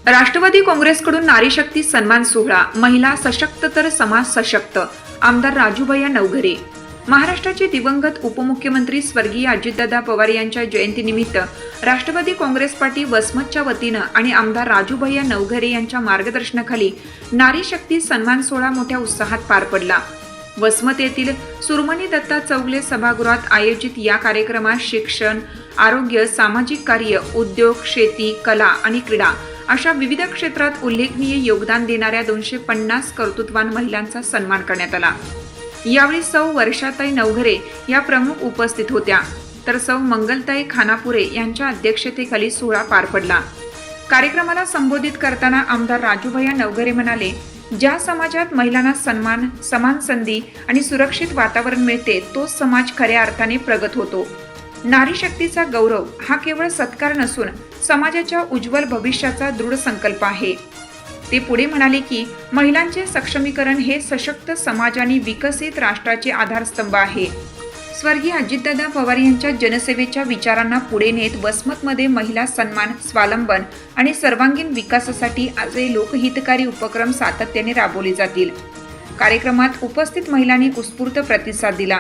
राष्ट्रवादी काँग्रेसकडून नारी शक्ती सन्मान सोहळा, महिला सशक्त तर समाज सशक्त, आमदार राजूभैया नवघरे. महाराष्ट्राचे दिवंगत उपमुख्यमंत्री स्वर्गीय अजितदादा पवार यांच्या जयंतीनिमित्त राष्ट्रवादी काँग्रेस पार्टी वसमतच्या वतीनं आणि आमदार राजूभैया नवघरे यांच्या मार्गदर्शनाखाली नारी शक्ती सन्मान सोहळा मोठ्या उत्साहात पार पडला. वसमत येथील सुरमणी दत्ता चौगले सभागृहात आयोजित या कार्यक्रमात शिक्षण, आरोग्य, सामाजिक कार्य, उद्योग, शेती, कला आणि क्रीडा अशा विविध क्षेत्रात उल्लेखनीय योगदान देणाऱ्या 250 कर्तृत्वान महिलांचा सन्मान करण्यात आला. यावेळी सौ वर्षाताई नवघरे या प्रमुख उपस्थित होत्या, तर सौ मंगलताई खानापुरे यांच्या अध्यक्षतेखाली सोहळा पार पडला. कार्यक्रमाला संबोधित करताना आमदार राजूभैया नवघरे म्हणाले, ज्या समाजात महिलांना सन्मान, समान संधी आणि सुरक्षित वातावरण मिळते तोच समाज खऱ्या अर्थाने प्रगत होतो. नारी शक्तीचा गौरव हा केवळ सत्कार नसून समाजाच्या उज्ज्वल भविष्याचा दृढ संकल्प आहे. ते पुढे म्हणाले की महिलांचे सक्षमीकरण हे सशक्त समाज आणि विकसित राष्ट्राचे आधारस्तंभ आहे. स्वर्गीय अजितदादा पवार यांच्या जनसेवेच्या विचारांना पुढे नेत वसमतमध्ये महिला सन्मान, स्वावलंबन आणि सर्वांगीण विकासासाठी आजही लोकहितकारी उपक्रम सातत्याने राबवले जातील. कार्यक्रमात उपस्थित महिलांनी उत्स्फूर्त प्रतिसाद दिला.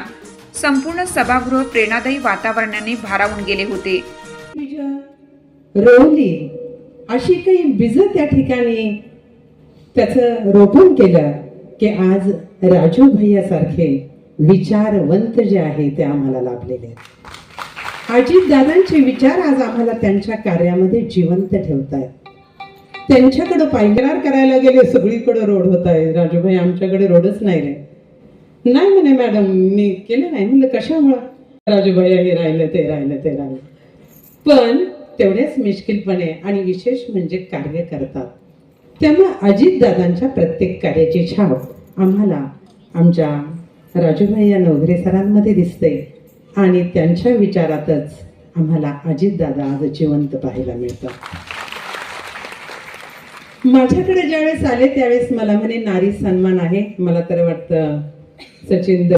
संपूर्ण सभागृह प्रेरणादायी वातावरणाने भारावून गेले होते. रोवली अशी काही बीज त्या ठिकाणी त्याचं रोपण केलं की आज राजू भैयासारखे विचारवंत जे आहे ते आम्हाला लाभलेले आहेत. अजित दादांचे विचार आज आम्हाला त्यांच्या कार्यामध्ये जिवंत ठेवतायत. त्यांच्याकडे पायंगरार करायला गेले, सगळीकडे रोड होत आहे. राजूभाई आमच्याकडे रोडच नाही रे. नाही म्हणे मॅडम मी केले नाही. म्हणलं कशामुळं? राजूभाई हे राहिलं ते राहिलं ते राहिलं. पण तेवढेच मिश्किलपणे आणि विशेष म्हणजे कार्य करतात. त्यामुळे अजितदादांच्या प्रत्येक कार्याची छाप आम्हाला आमच्या राजूभैया नवघरे सरांमध्ये दिसते आणि त्यांच्या विचारातच आम्हाला अजितदादा आज जिवंत पाहायला मिळतात. माझ्याकडे ज्यावेळेस आले त्यावेळेस मला म्हणे नारी सन्मान आहे. मला तर वाटतं सचिन